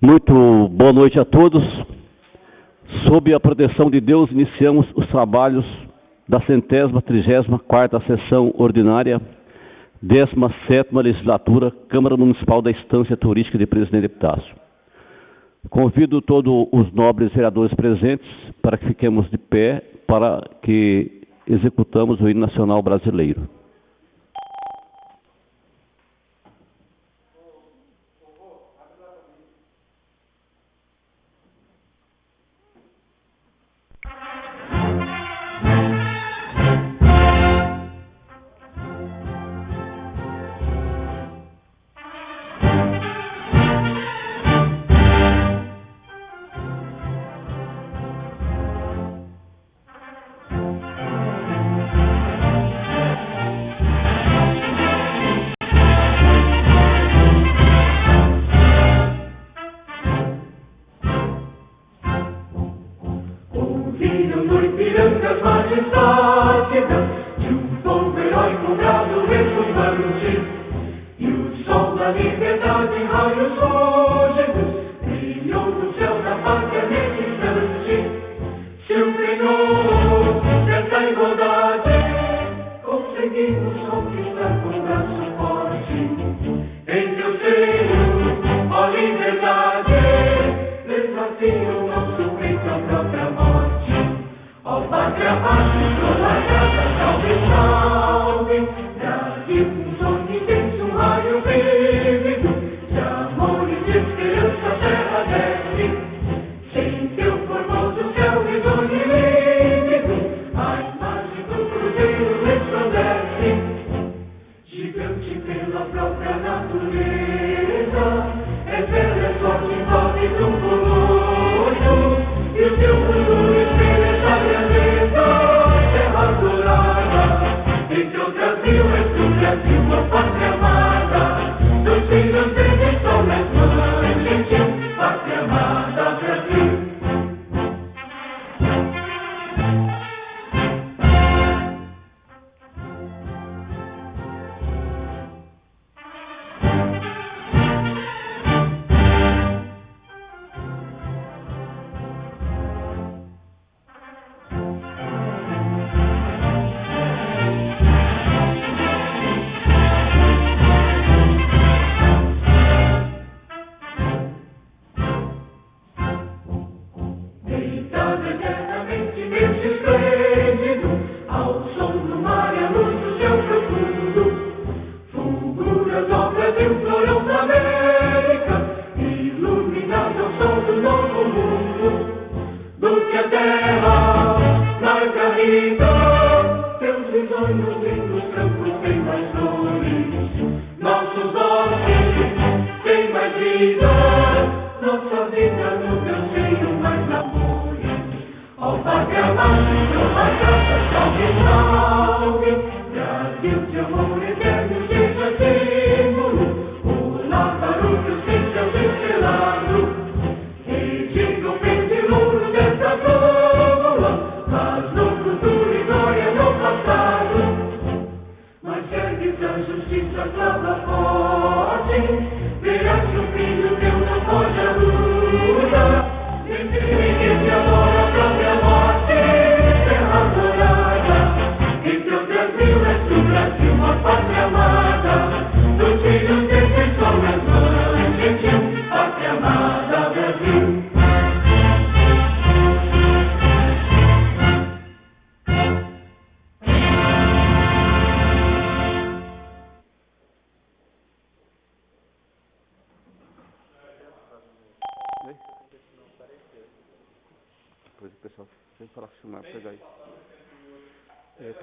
Muito boa noite a todos. Sob a proteção de Deus, iniciamos os trabalhos da 134ª sessão ordinária, 17ª legislatura, Câmara Municipal da Estância Turística de Presidente Epitácio. Convido todos os nobres vereadores presentes para que fiquemos de pé para que executamos o hino nacional brasileiro.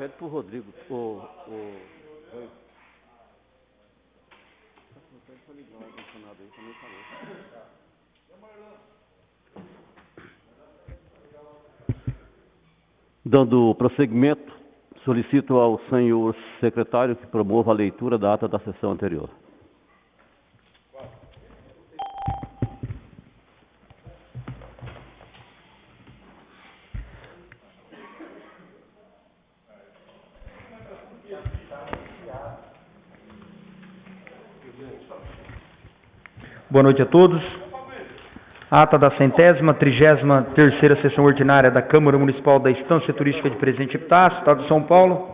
Pede para o Rodrigo, Dando prosseguimento, solicito ao senhor secretário que promova a leitura da ata da sessão anterior. Boa noite a todos. Ata da 133ª Sessão Ordinária da Câmara Municipal da Estância Turística de Presidente Epitácio, Estado de São Paulo.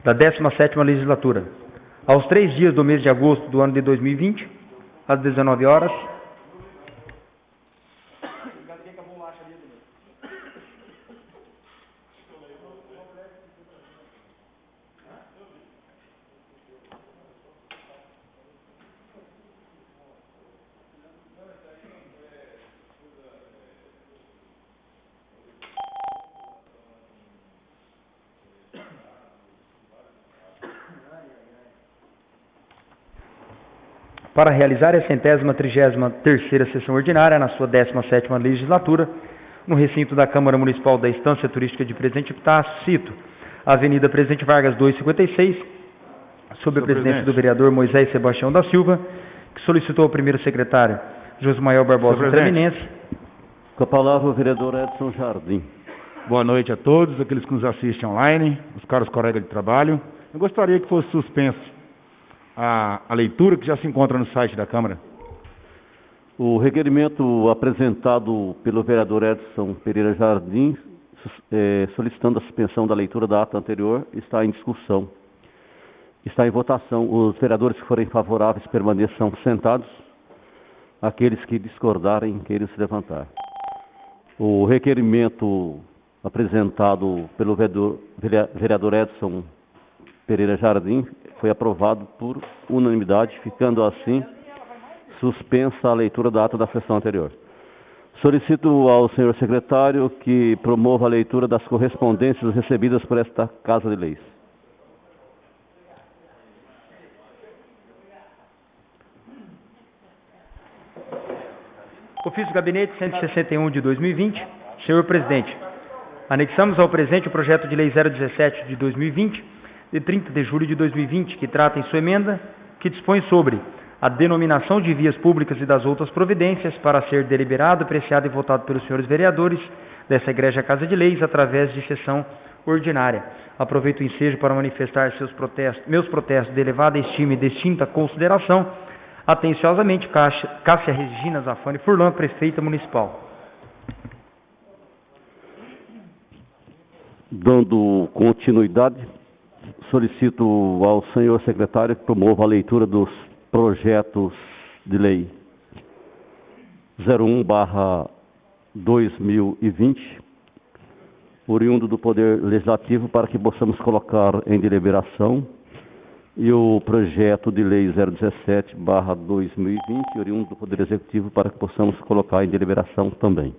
Da 17ª Legislatura. Aos 3 dias do mês de agosto do ano de 2020, às 19 horas. Para realizar a 133ª Sessão Ordinária, na sua 17ª Legislatura, no recinto da Câmara Municipal da Estância Turística de Presidente Epitácio, cito, Avenida Presidente Vargas 256, sob a presidência do vereador Moisés Sebastião da Silva, que solicitou ao primeiro secretário, Josmael Barbosa Treminense. Com a palavra o vereador Edson Jardim. Boa noite a todos, aqueles que nos assistem online, os caros colegas de trabalho. Eu gostaria que fosse suspenso a leitura que já se encontra no site da Câmara. O requerimento apresentado pelo vereador Edson Pereira Jardim, solicitando a suspensão da leitura da ata anterior, está em discussão. Está em votação. Os vereadores que forem favoráveis permaneçam sentados. Aqueles que discordarem, queiram se levantar. O requerimento apresentado pelo vereador Edson Pereira Jardim foi aprovado por unanimidade, ficando assim suspensa a leitura da ata da sessão anterior. Solicito ao senhor secretário que promova a leitura das correspondências recebidas por esta Casa de Leis. Ofício Gabinete 161 de 2020. Senhor Presidente, anexamos ao presente o projeto de lei 017 de 2020, de 30 de julho de 2020, que trata em sua emenda, que dispõe sobre a denominação de vias públicas e das outras providências para ser deliberado, apreciado e votado pelos senhores vereadores dessa Egrégia Casa de Leis através de sessão ordinária. Aproveito o ensejo para manifestar meus protestos de elevada estima e distinta consideração. Atenciosamente, Cássia Regina Zafani Furlan, Prefeita Municipal. Dando continuidade, solicito ao senhor secretário que promova a leitura dos projetos de lei 01/2020, oriundo do Poder Legislativo, para que possamos colocar em deliberação, e o projeto de lei 017/2020, oriundo do Poder Executivo, para que possamos colocar em deliberação também.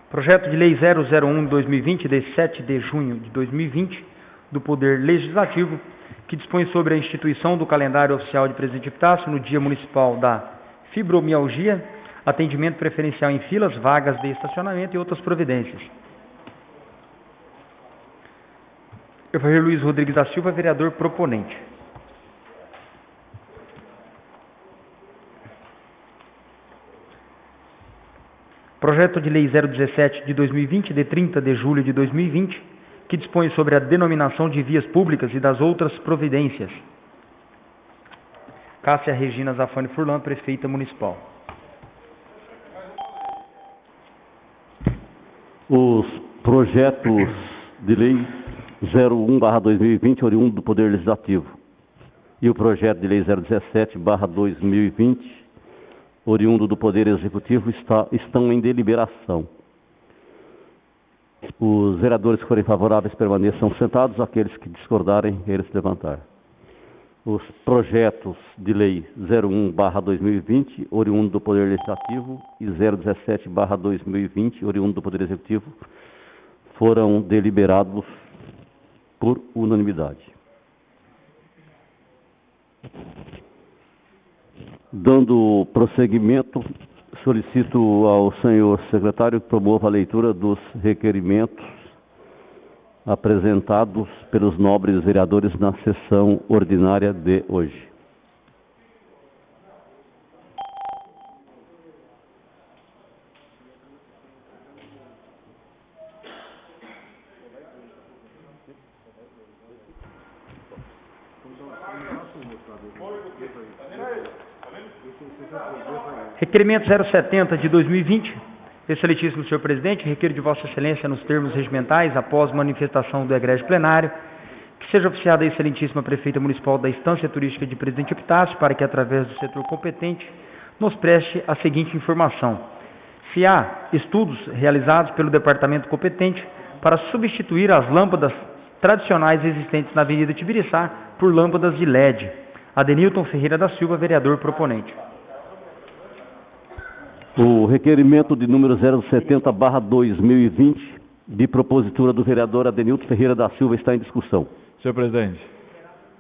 Projeto de Lei 001/2020, de 7 de junho de 2020, do Poder Legislativo, que dispõe sobre a instituição do calendário oficial de Presidente Epitácio no Dia Municipal da Fibromialgia, atendimento preferencial em filas, vagas de estacionamento e outras providências. Evangelho Luiz Rodrigues da Silva, vereador proponente. Projeto de Lei 017 de 2020, de 30 de julho de 2020, que dispõe sobre a denominação de vias públicas e das outras providências. Cássia Regina Zafani Furlan, Prefeita Municipal. Os projetos de lei 01/2020, oriundo do Poder Legislativo, e o projeto de lei 017/2020, oriundo do Poder Executivo, estão em deliberação. Os vereadores que forem favoráveis permaneçam sentados, aqueles que discordarem, eles se levantar. Os projetos de lei 01/2020, oriundo do Poder Legislativo, e 017/2020, oriundo do Poder Executivo, foram deliberados por unanimidade. Dando prosseguimento, solicito ao senhor secretário que promova a leitura dos requerimentos apresentados pelos nobres vereadores na sessão ordinária de hoje. Requerimento 070 de 2020. Excelentíssimo senhor presidente, requeiro de Vossa Excelência, nos termos regimentais, após manifestação do egrégio plenário, que seja oficiada a excelentíssima prefeita municipal da Estância Turística de Presidente Epitácio, para que, através do setor competente, nos preste a seguinte informação: se há estudos realizados pelo departamento competente para substituir as lâmpadas tradicionais existentes na Avenida Tibiriçá por lâmpadas de LED. Adenilton Ferreira da Silva, vereador proponente. O requerimento de número 070/2020, de propositura do vereador Adenilton Ferreira da Silva, está em discussão. Senhor presidente.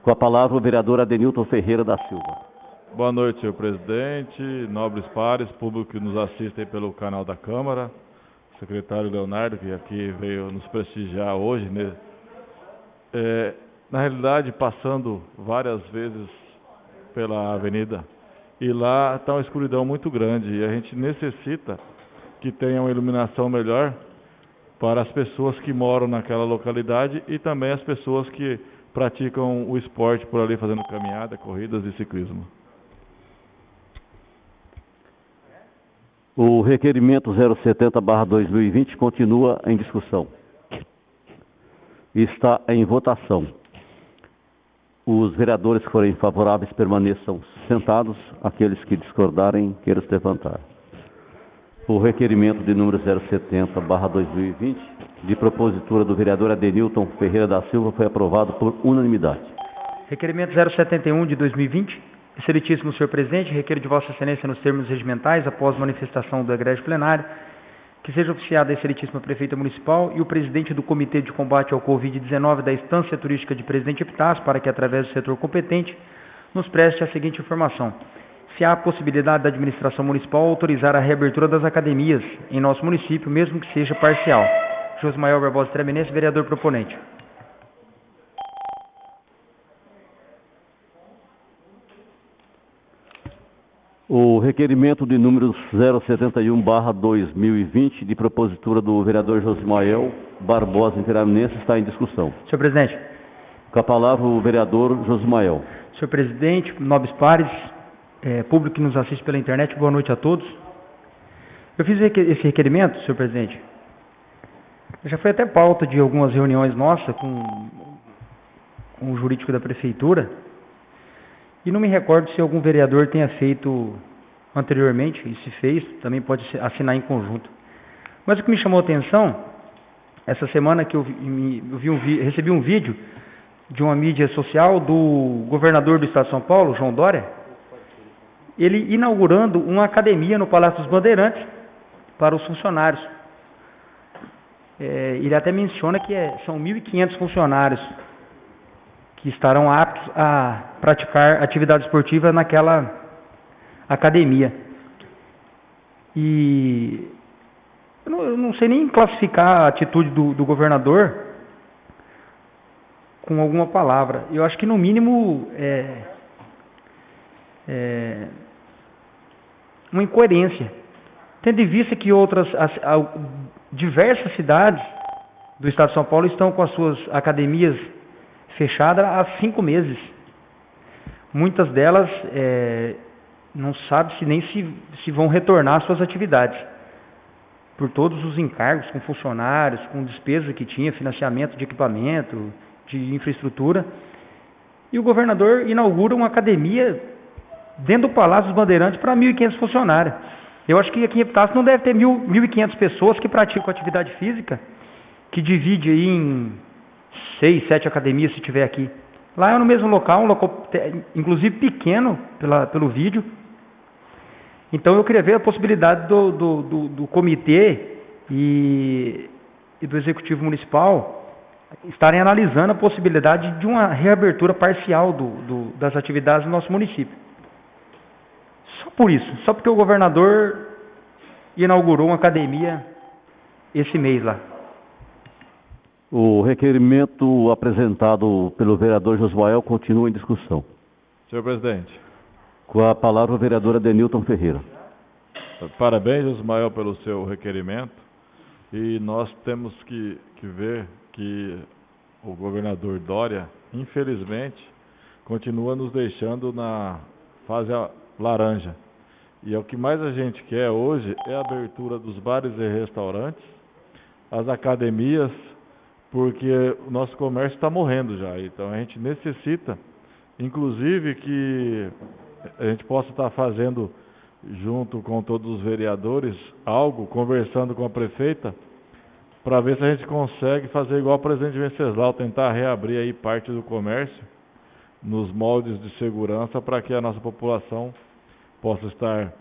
Com a palavra, o vereador Adenilton Ferreira da Silva. Boa noite, senhor presidente, nobres pares, público que nos assistem pelo canal da Câmara, secretário Leonardo, que aqui veio nos prestigiar hoje, né? Na realidade, passando várias vezes pela avenida, e lá está uma escuridão muito grande, e a gente necessita que tenha uma iluminação melhor para as pessoas que moram naquela localidade e também as pessoas que praticam o esporte por ali, fazendo caminhada, corridas e ciclismo. O requerimento 070/2020 continua em discussão. Está em votação. Os vereadores que forem favoráveis permaneçam sentados. Aqueles que discordarem, queiram se levantar. O requerimento de número 070/2020, de propositura do vereador Adenilton Ferreira da Silva, foi aprovado por unanimidade. Requerimento 071 de 2020. Excelentíssimo senhor presidente, requeiro de Vossa Excelência, nos termos regimentais, após manifestação do egrégio plenário, que seja oficiada a excelentíssima prefeita municipal e o presidente do Comitê de Combate ao Covid-19 da Estância Turística de Presidente Epitácio, para que, através do setor competente, nos preste a seguinte informação: se há a possibilidade da administração municipal autorizar a reabertura das academias em nosso município, mesmo que seja parcial. Josmael Barbosa Tremenense, vereador proponente. O requerimento de número 071/2020, de propositura do vereador Josmael Barbosa Tremenense, está em discussão. Senhor presidente. Com a palavra, o vereador Josmael. Senhor presidente, nobres pares, público que nos assiste pela internet, boa noite a todos. Eu fiz esse requerimento, senhor presidente. Já foi até pauta de algumas reuniões nossas com o jurídico da prefeitura. E não me recordo se algum vereador tenha feito anteriormente, e se fez, também pode assinar em conjunto. Mas o que me chamou a atenção, essa semana que eu recebi um vídeo de uma mídia social do governador do estado de São Paulo, João Dória, ele inaugurando uma academia no Palácio dos Bandeirantes para os funcionários. Ele até menciona que são 1.500 funcionários que estarão aptos a praticar atividade esportiva naquela academia. E eu não sei nem classificar a atitude do governador com alguma palavra. Eu acho que, no mínimo, uma incoerência. Tendo em vista que diversas cidades do estado de São Paulo estão com as suas academias fechada há 5 meses. Muitas delas não sabe nem se vão retornar às suas atividades, por todos os encargos com funcionários, com despesa que tinha, financiamento de equipamento, de infraestrutura. E o governador inaugura uma academia dentro do Palácio dos Bandeirantes para 1.500 funcionários. Eu acho que aqui em Epitácio não deve ter 1.500 pessoas que praticam atividade física, que divide aí em 6, 7 academias, se tiver aqui. Lá é no mesmo local, um local inclusive pequeno pelo vídeo. Então eu queria ver a possibilidade do comitê e do executivo municipal estarem analisando a possibilidade de uma reabertura parcial das atividades do nosso município. Só por isso, só porque o governador inaugurou uma academia esse mês lá. O requerimento apresentado pelo vereador Josmael continua em discussão. Senhor presidente. Com a palavra, o vereador Adenilton Ferreira. Parabéns, Josmael, pelo seu requerimento. E nós temos que ver que o governador Dória, infelizmente, continua nos deixando na fase laranja. E o que mais a gente quer hoje é a abertura dos bares e restaurantes, as academias, porque o nosso comércio está morrendo já. Então a gente necessita, inclusive, que a gente possa estar fazendo, junto com todos os vereadores, algo, conversando com a prefeita, para ver se a gente consegue fazer igual o presidente Venceslau, tentar reabrir aí parte do comércio nos moldes de segurança para que a nossa população possa estar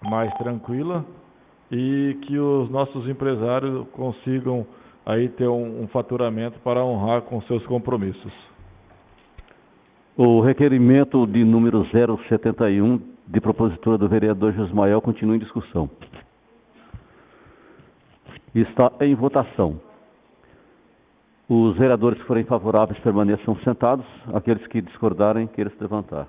mais tranquila e que os nossos empresários consigam aí ter um faturamento para honrar com seus compromissos. O requerimento de número 071, de propositura do vereador Josmael, continua em discussão. Está em votação. Os vereadores que forem favoráveis permaneçam sentados. Aqueles que discordarem, queiram se levantar.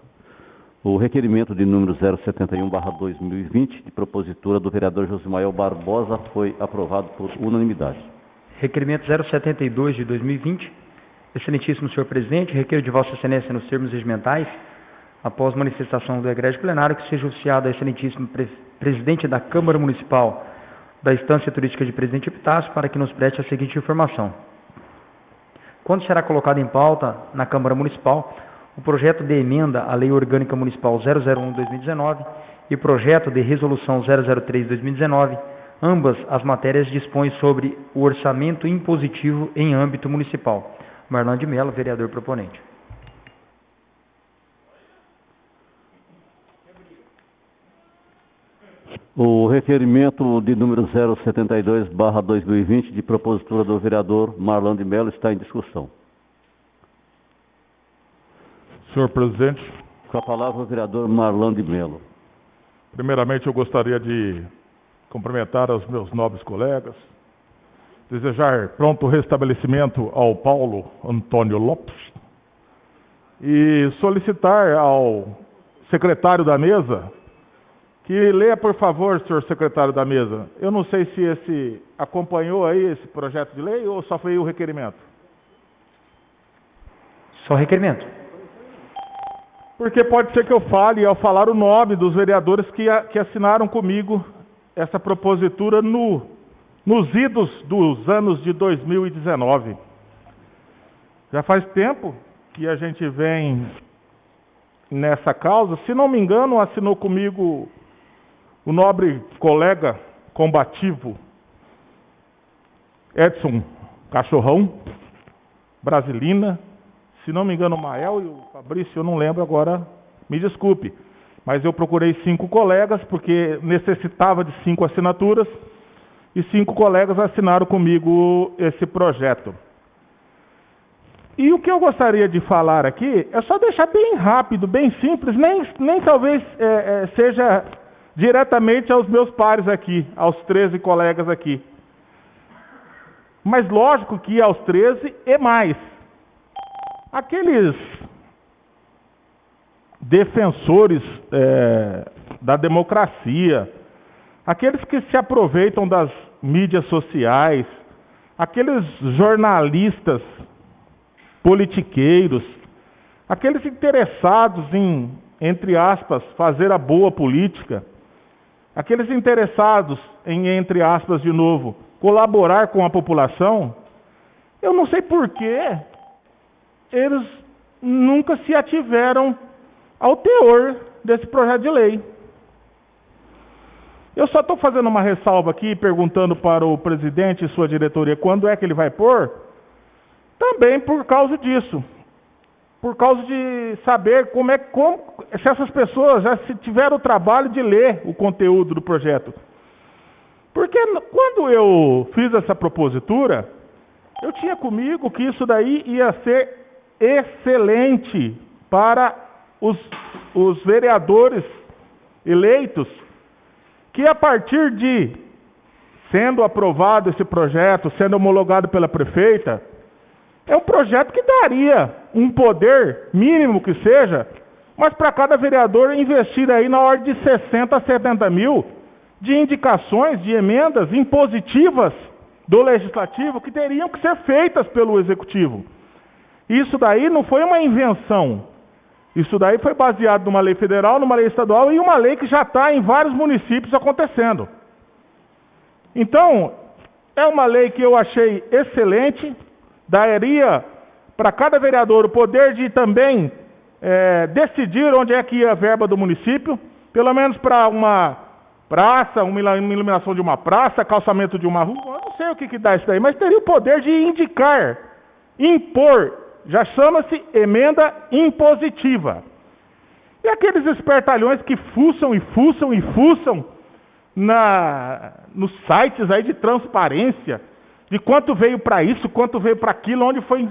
O requerimento de número 071/2020, de propositura do vereador Josmael Barbosa, foi aprovado por unanimidade. Requerimento 072 de 2020. Excelentíssimo senhor presidente, requeiro de Vossa Excelência nos termos regimentais, após manifestação do egrégio plenário, que seja oficiado a excelentíssimo presidente da Câmara Municipal da Estância Turística de Presidente Epitácio, para que nos preste a seguinte informação. Quando será colocado em pauta na Câmara Municipal o projeto de emenda à Lei Orgânica Municipal 001/2019 e projeto de resolução 003/2019, ambas as matérias dispõem sobre o orçamento impositivo em âmbito municipal. Marlon de Mello, vereador proponente. O requerimento de número 072/2020, de propositura do vereador Marlon de Mello, está em discussão. Senhor presidente, Com a palavra o vereador Marlon de Mello. primeiramente eu gostaria de cumprimentar os meus nobres colegas, desejar pronto restabelecimento ao Paulo Antônio Lopes e solicitar ao secretário da mesa que leia, por favor, senhor secretário da mesa. Eu não sei se esse acompanhou aí esse projeto de lei ou só foi o requerimento. Só requerimento. Porque pode ser que eu fale, ao falar o nome dos vereadores que assinaram comigo essa propositura nos idos dos anos de 2019. Já faz tempo que a gente vem nessa causa. Se não me engano, assinou comigo o nobre colega combativo Edson Cachorrão, Brasilina. Se não me engano, o Mael e o Fabrício, eu não lembro agora, me desculpe. Mas eu procurei 5 colegas, porque necessitava de 5 assinaturas, e 5 colegas assinaram comigo esse projeto. E o que eu gostaria de falar aqui é só deixar bem rápido, bem simples, nem talvez seja diretamente aos meus pares aqui, aos 13 colegas aqui. Mas lógico que aos 13 e mais. Aqueles defensores da democracia, aqueles que se aproveitam das mídias sociais, aqueles jornalistas politiqueiros, aqueles interessados em, entre aspas, fazer a boa política, aqueles interessados em, entre aspas, de novo, colaborar com a população, eu não sei por que eles nunca se ativeram ao teor desse projeto de lei. Eu só estou fazendo uma ressalva aqui, perguntando para o presidente e sua diretoria quando é que ele vai pôr, também por causa disso. Por causa de saber se essas pessoas já tiveram o trabalho de ler o conteúdo do projeto. Porque quando eu fiz essa propositura, eu tinha comigo que isso daí ia ser excelente para os vereadores eleitos, que a partir de sendo aprovado esse projeto, sendo homologado pela prefeita, é um projeto que daria um poder, mínimo que seja, mas para cada vereador investir aí na ordem de 60 a 70 mil de indicações, de emendas impositivas do Legislativo que teriam que ser feitas pelo Executivo. Isso daí não foi uma invenção. Isso daí foi baseado numa lei federal, numa lei estadual e uma lei que já está em vários municípios acontecendo. Então, é uma lei que eu achei excelente, daria para cada vereador o poder de também decidir onde é que ia a verba do município, pelo menos para uma praça, uma iluminação de uma praça, calçamento de uma rua, eu não sei o que dá isso daí, mas teria o poder de indicar, impor, já chama-se emenda impositiva. E aqueles espertalhões que fuçam nos sites aí de transparência, de quanto veio para isso, quanto veio para aquilo, onde foi...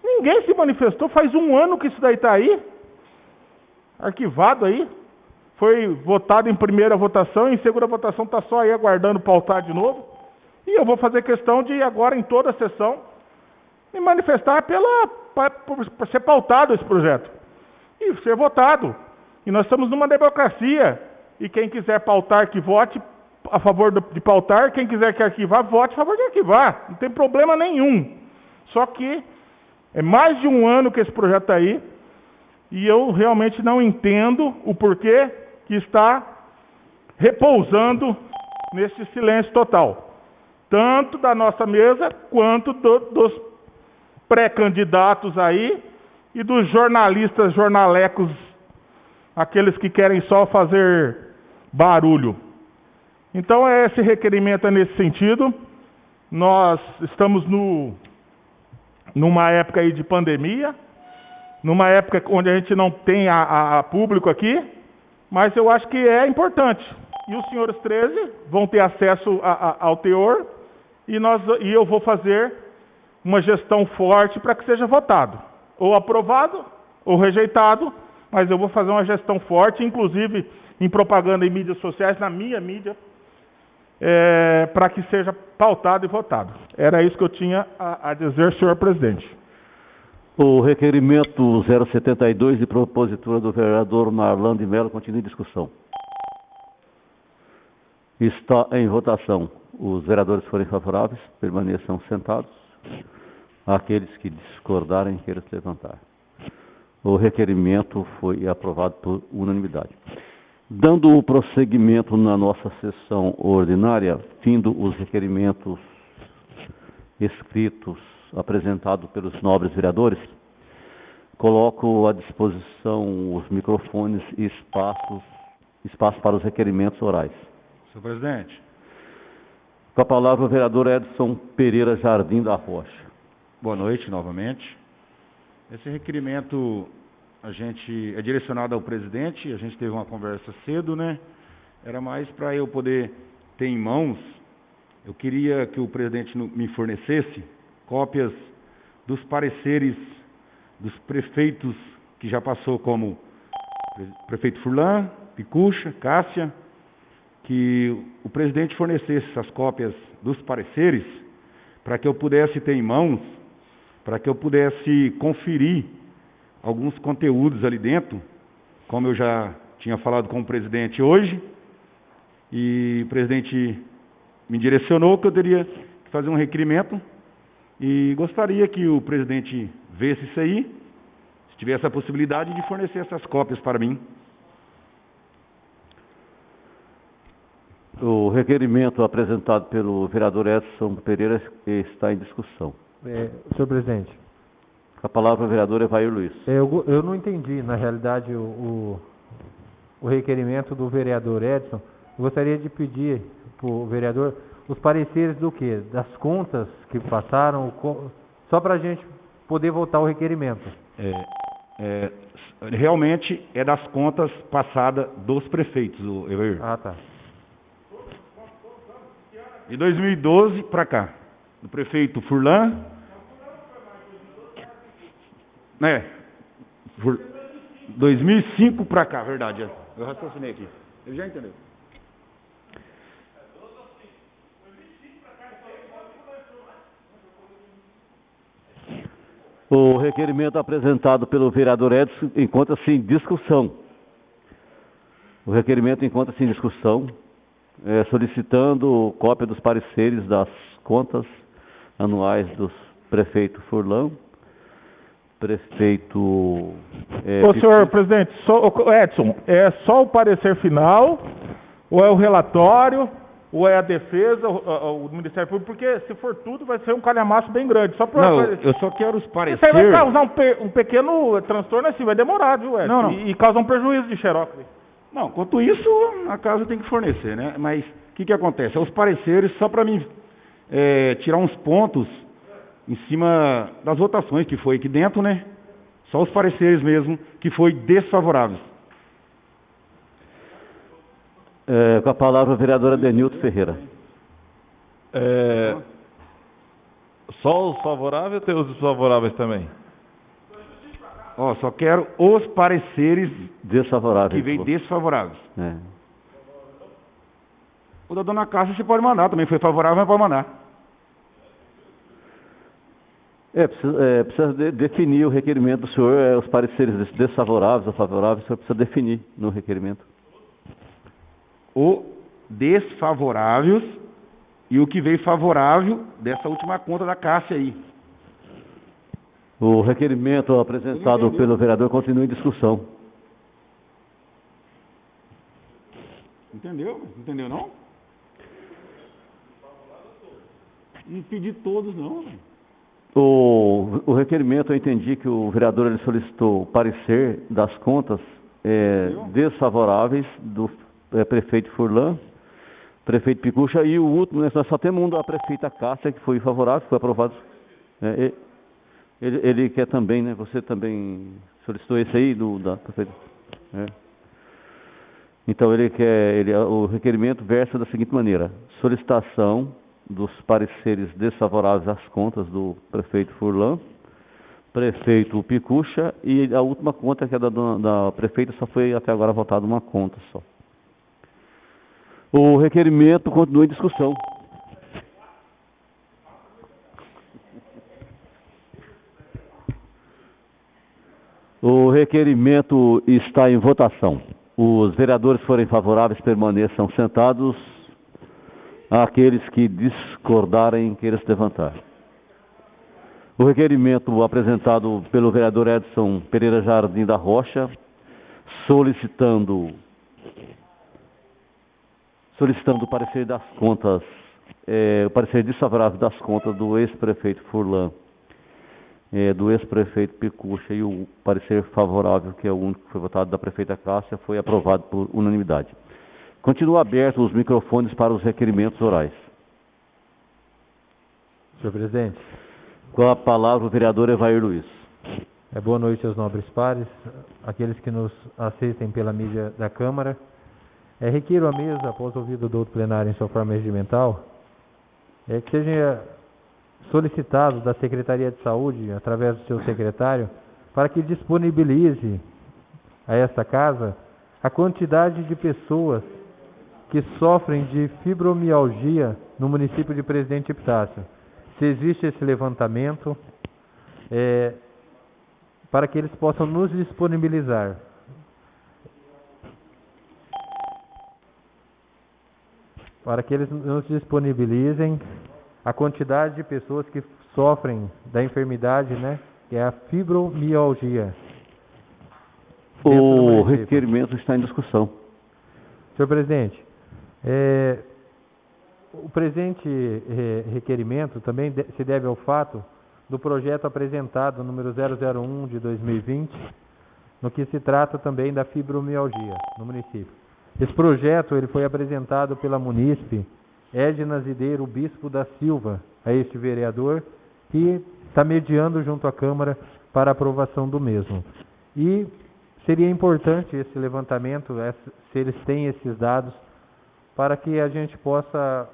Ninguém se manifestou, faz 1 ano que isso daí está aí, arquivado aí, foi votado em primeira votação, em segunda votação está só aí aguardando pautar de novo, e eu vou fazer questão de agora em toda a sessão me manifestar para ser pautado esse projeto, e ser votado, e nós estamos numa democracia, e quem quiser pautar que vote a favor de pautar, quem quiser que arquivar, vote a favor de arquivar, não tem problema nenhum, só que é mais de 1 ano que esse projeto está aí, e eu realmente não entendo o porquê que está repousando nesse silêncio total. Tanto da nossa mesa, quanto dos pré-candidatos aí, e dos jornalistas, jornalecos, aqueles que querem só fazer barulho. Então, esse requerimento é nesse sentido. Nós estamos numa época aí de pandemia, numa época onde a gente não tem a público aqui, mas eu acho que é importante. E os senhores 13 vão ter acesso ao teor e eu vou fazer uma gestão forte para que seja votado. Ou aprovado, ou rejeitado, mas eu vou fazer uma gestão forte, inclusive em propaganda em mídias sociais, na minha mídia, para que seja pautado e votado. Era isso que eu tinha a dizer, senhor presidente. O requerimento 072 de propositura do vereador Marlan de Mello continua em discussão. Está em votação. Os vereadores forem favoráveis, permaneçam sentados. Aqueles que discordarem, queiram se levantar. O requerimento foi aprovado por unanimidade. Dando o prosseguimento na nossa sessão ordinária, findo os requerimentos escritos apresentados pelos nobres vereadores, coloco à disposição os microfones e espaço para os requerimentos orais. Senhor presidente. Com a palavra o vereador Edson Pereira Jardim da Rocha. Boa noite novamente. Esse requerimento é direcionado ao presidente, a gente teve uma conversa cedo, né? Era mais para eu poder ter em mãos, eu queria que o presidente me fornecesse cópias dos pareceres dos prefeitos que já passou, como prefeito Furlan, Picucha, Cássia, que o presidente fornecesse essas cópias dos pareceres para que eu pudesse ter em mãos, para que eu pudesse conferir alguns conteúdos ali dentro, como eu já tinha falado com o presidente hoje, e o presidente me direcionou que eu teria que fazer um requerimento, e gostaria que o presidente visse isso aí, se tivesse a possibilidade de fornecer essas cópias para mim. O requerimento apresentado pelo vereador Edson Pereira está em discussão. Senhor presidente. A palavra ao vereador Evair Luiz. Eu não entendi, na realidade, o requerimento do vereador Edson. Eu gostaria de pedir para o vereador os pareceres do quê? Das contas que passaram, só para a gente poder votar o requerimento. Realmente é das contas passadas dos prefeitos, Evair. Ah, tá. De 2012 para cá, do prefeito Furlan, 2005 para cá, verdade. Eu raciocinei aqui. Ele já entendeu. O requerimento apresentado pelo vereador Edson encontra-se em discussão. O requerimento encontra-se em discussão, solicitando cópia dos pareceres das contas anuais dos prefeitos Furlan, prefeito... Ô, senhor presidente, Edson, é só o parecer final, ou é o relatório, ou é a defesa, o Ministério Público? Porque se for tudo, vai ser um calhamaço bem grande. Só Não, eu só quero os pareceres... Isso aí vai causar um pequeno transtorno assim, vai demorar, viu, Edson? Não. E causar um prejuízo de xerox. Não, quanto isso, a casa tem que fornecer, né? Mas o que acontece? É os pareceres, só para mim tirar uns pontos em cima das votações que foi aqui dentro, né? Só os pareceres mesmo, que foi desfavoráveis. Com a palavra a vereadora Denilton Ferreira. Só os favoráveis ou tem os desfavoráveis também? Ó, só quero os pareceres Desfavoráveis. que veio desfavoráveis. É. O da dona Cássia você pode mandar, também foi favorável, mas pode mandar. Precisa definir o requerimento do senhor, os pareceres desfavoráveis ou favoráveis, o senhor precisa definir no requerimento. O desfavoráveis e o que veio favorável dessa última conta da Cássia aí. O requerimento apresentado pelo vereador continua em discussão. Entendeu? Entendeu não? Não pedi todos não, velho. O requerimento, eu entendi que o vereador ele solicitou o parecer das contas desfavoráveis do prefeito Furlan, prefeito Picucha, e o último, nós só temos a prefeita Cássia, que foi favorável, foi aprovado. Ele quer também, né? Você também solicitou esse aí da prefeita? Então o requerimento versa da seguinte maneira: solicitação dos pareceres desfavoráveis às contas do prefeito Furlan, prefeito Picucha, e a última conta, que é da prefeita, só foi até agora votada uma conta só. O requerimento continua em discussão. O requerimento está em votação. Os vereadores que forem favoráveis permaneçam sentados. Aqueles que discordarem, queiram se levantar. O requerimento apresentado pelo vereador Edson Pereira Jardim da Rocha, solicitando o parecer das contas, o parecer desfavorável das contas do ex-prefeito Furlan, do ex-prefeito Picucha, e o parecer favorável, que é o único que foi votado, da prefeita Cássia, foi aprovado por unanimidade. Continua aberto os microfones para os requerimentos orais. Senhor presidente. Com a palavra o vereador Evair Luiz. Boa noite aos nobres pares, aqueles que nos assistem pela mídia da Câmara. Requiro à mesa, após o ouvido do plenário em sua forma regimental, que seja solicitado da Secretaria de Saúde, através do seu secretário, para que disponibilize a esta casa a quantidade de pessoas que sofrem de fibromialgia no município de Presidente Epitácio. Se existe esse levantamento, para que eles possam nos disponibilizar. Para que eles nos disponibilizem a quantidade de pessoas que sofrem da enfermidade, né, que é a fibromialgia. O requerimento está em discussão. Senhor presidente, o presente requerimento também se deve ao fato do projeto apresentado, número 001 de 2020, no que se trata também da fibromialgia no município. Esse projeto ele foi apresentado pela munícipe Edna Zideiro Bispo da Silva, a este vereador, que está mediando junto à Câmara para a aprovação do mesmo. E seria importante esse levantamento, se eles têm esses dados, para que a gente possa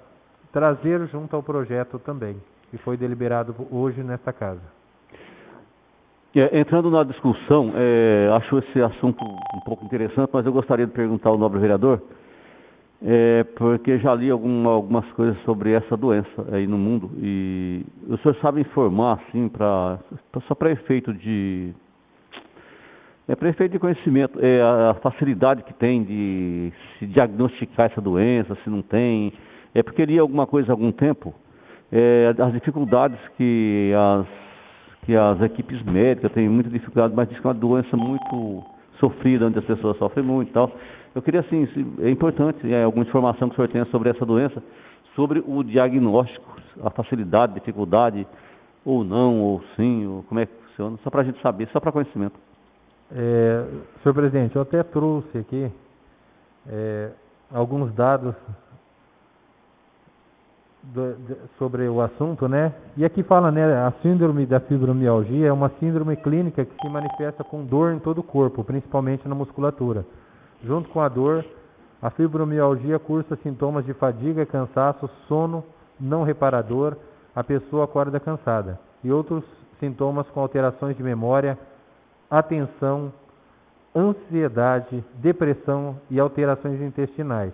trazer junto ao projeto também, que foi deliberado hoje nesta casa. Entrando na discussão, acho esse assunto um pouco interessante, mas eu gostaria de perguntar ao nobre vereador, porque já li algumas coisas sobre essa doença aí no mundo, e o senhor sabe informar, assim, só para efeito de... para efeito de conhecimento, a facilidade que tem de se diagnosticar essa doença, se não tem... porque li alguma coisa há algum tempo, as dificuldades que que as equipes médicas têm muita dificuldade, mas diz que é uma doença muito sofrida, onde as pessoas sofrem muito e tal. Eu queria, assim, é importante, alguma informação que o senhor tenha sobre essa doença, sobre o diagnóstico, a facilidade, dificuldade, ou não, ou sim, ou como é que funciona, só para a gente saber, só para conhecimento. Senhor presidente, eu até trouxe aqui alguns dados sobre o assunto, né? E aqui fala, né, a síndrome da fibromialgia é uma síndrome clínica que se manifesta com dor em todo o corpo, principalmente na musculatura. Junto com a dor, a fibromialgia cursa sintomas de fadiga, cansaço, sono não reparador, a pessoa acorda cansada, e outros sintomas com alterações de memória, atenção, ansiedade, depressão e alterações intestinais.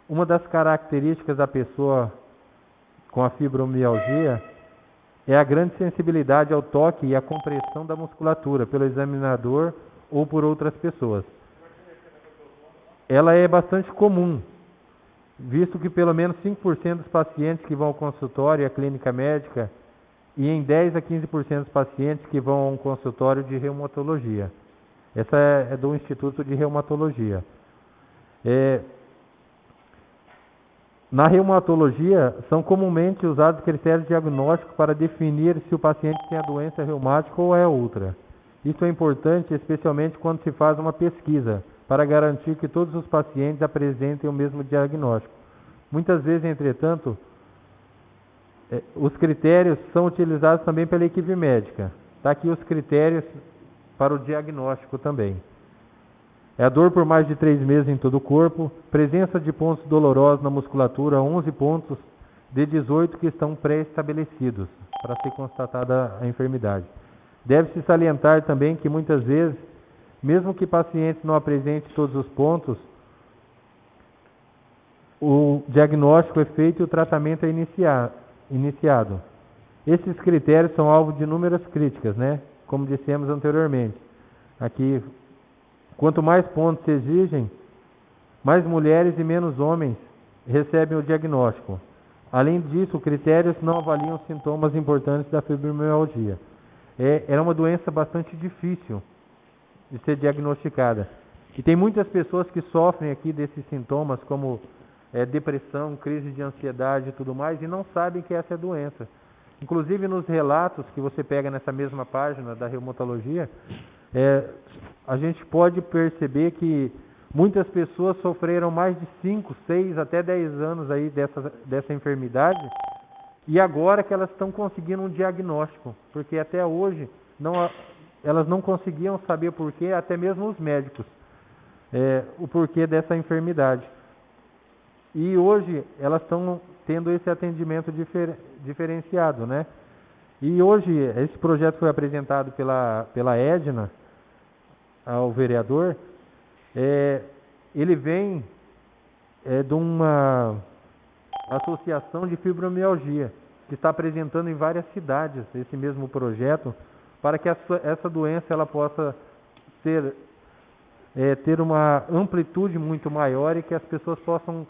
Uma das características da pessoa com a fibromialgia é a grande sensibilidade ao toque e à compressão da musculatura pelo examinador ou por outras pessoas. Ela é bastante comum, visto que pelo menos 5% dos pacientes que vão ao consultório e à clínica médica e em 10 a 15% dos pacientes que vão a um consultório de reumatologia. Essa é do Instituto de Reumatologia. Na reumatologia, são comumente usados critérios diagnósticos para definir se o paciente tem a doença reumática ou é outra. Isso é importante, especialmente quando se faz uma pesquisa, para garantir que todos os pacientes apresentem o mesmo diagnóstico. Muitas vezes, entretanto, os critérios são utilizados também pela equipe médica. Está aqui os critérios para o diagnóstico também. É a dor por mais de 3 meses em todo o corpo, presença de pontos dolorosos na musculatura, 11 pontos de 18 que estão pré-estabelecidos para ser constatada a enfermidade. Deve-se salientar também que muitas vezes, mesmo que pacientes não apresentem todos os pontos, o diagnóstico é feito e o tratamento é iniciado. Esses critérios são alvo de inúmeras críticas, né? Como dissemos anteriormente. Aqui, quanto mais pontos se exigem, mais mulheres e menos homens recebem o diagnóstico. Além disso, critérios não avaliam sintomas importantes da fibromialgia. É uma doença bastante difícil de ser diagnosticada. E tem muitas pessoas que sofrem aqui desses sintomas, como depressão, crise de ansiedade e tudo mais, e não sabem que essa é a doença. Inclusive nos relatos que você pega nessa mesma página da reumatologia, a gente pode perceber que muitas pessoas sofreram mais de 5, 6, até 10 anos aí dessa enfermidade, e agora que elas estão conseguindo um diagnóstico, porque até hoje elas não conseguiam saber porquê, até mesmo os médicos, o porquê dessa enfermidade. E hoje elas estão tendo esse atendimento diferenciado, né? E hoje esse projeto foi apresentado pela Edna ao vereador. Ele vem de uma associação de fibromialgia que está apresentando em várias cidades esse mesmo projeto, para que essa doença ela possa ter uma amplitude muito maior e que as pessoas possam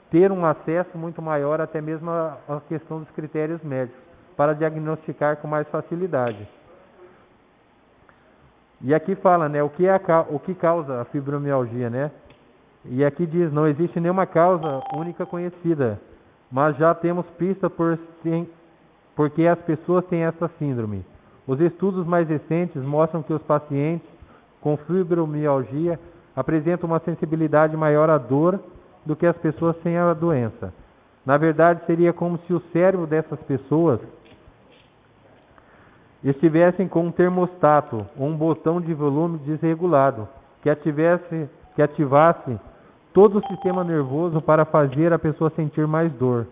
ter um acesso muito maior, até mesmo a questão dos critérios médicos, para diagnosticar com mais facilidade. E aqui fala, né, o que causa a fibromialgia, né? E aqui diz, não existe nenhuma causa única conhecida, mas já temos pista porque as pessoas têm essa síndrome. Os estudos mais recentes mostram que os pacientes com fibromialgia apresentam uma sensibilidade maior à dor do que as pessoas sem a doença. Na verdade, seria como se o cérebro dessas pessoas estivessem com um termostato ou um botão de volume desregulado, que ativasse todo o sistema nervoso para fazer a pessoa sentir mais dor.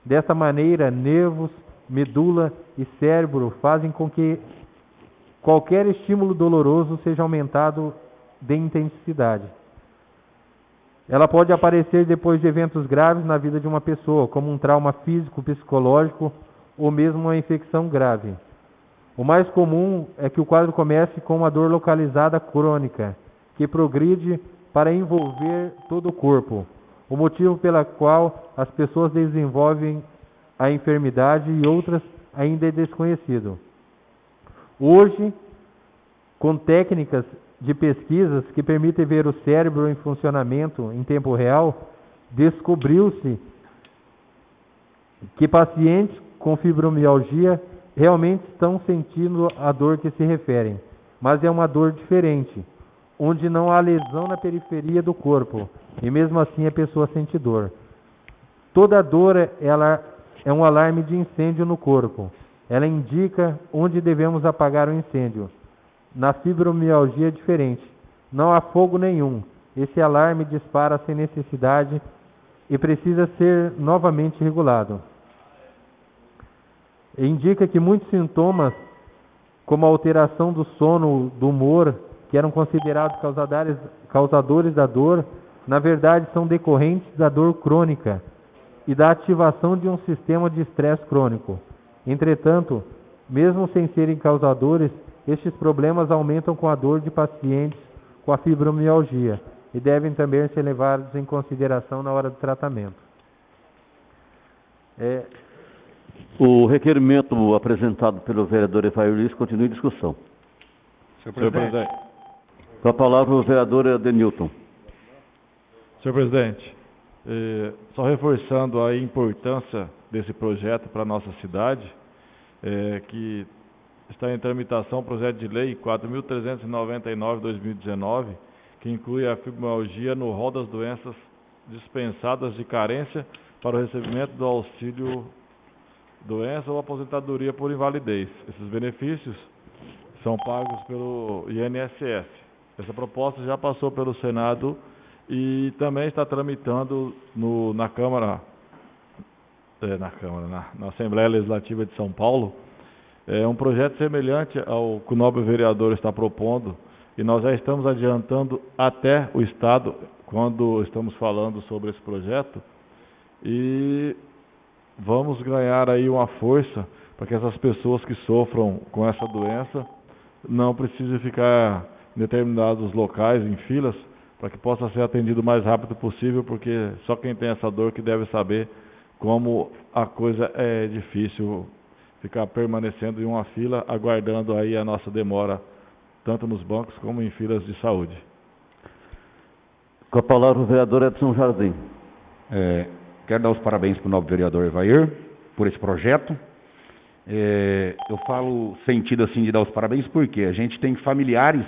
Dessa maneira, nervos, medula e cérebro fazem com que qualquer estímulo doloroso seja aumentado de intensidade. Ela pode aparecer depois de eventos graves na vida de uma pessoa, como um trauma físico, psicológico ou mesmo uma infecção grave. O mais comum é que o quadro comece com uma dor localizada crônica, que progride para envolver todo o corpo. O motivo pela qual as pessoas desenvolvem a enfermidade e outras ainda é desconhecido. Hoje, com técnicas de pesquisas que permitem ver o cérebro em funcionamento em tempo real, descobriu-se que pacientes com fibromialgia realmente estão sentindo a dor que se referem, mas é uma dor diferente, onde não há lesão na periferia do corpo, e mesmo assim a pessoa sente dor. Toda dor ela é um alarme de incêndio no corpo. Ela indica onde devemos apagar o incêndio. Na fibromialgia é diferente. Não há fogo nenhum. Esse alarme dispara sem necessidade e precisa ser novamente regulado. Indica que muitos sintomas, como a alteração do sono, do humor, que eram considerados causadores da dor, na verdade são decorrentes da dor crônica e da ativação de um sistema de estresse crônico. Entretanto, mesmo sem serem causadores, estes problemas aumentam com a dor de pacientes com a fibromialgia e devem também ser levados em consideração na hora do tratamento. O requerimento apresentado pelo vereador Evair Luiz continua em discussão. Senhor presidente. Com a palavra o vereador Adenilton. Senhor presidente, só reforçando a importância desse projeto para a nossa cidade, que está em tramitação o projeto de lei 4.399/2019, que inclui a fibromialgia no rol das doenças dispensadas de carência para o recebimento do auxílio doença ou aposentadoria por invalidez. Esses benefícios são pagos pelo INSS. Essa proposta já passou pelo Senado e também está tramitando na Assembleia Legislativa de São Paulo, um projeto semelhante ao que o nobre vereador está propondo, e nós já estamos adiantando até o Estado quando estamos falando sobre esse projeto, e vamos ganhar aí uma força para que essas pessoas que sofram com essa doença não precisem ficar em determinados locais, em filas, para que possa ser atendido o mais rápido possível, porque só quem tem essa dor que deve saber como a coisa é difícil ficar permanecendo em uma fila, aguardando aí a nossa demora, tanto nos bancos como em filas de saúde. Com a palavra o vereador Edson Jardim. Quero dar os parabéns para o novo vereador Evair por esse projeto. Eu falo sentido assim de dar os parabéns porque a gente tem familiares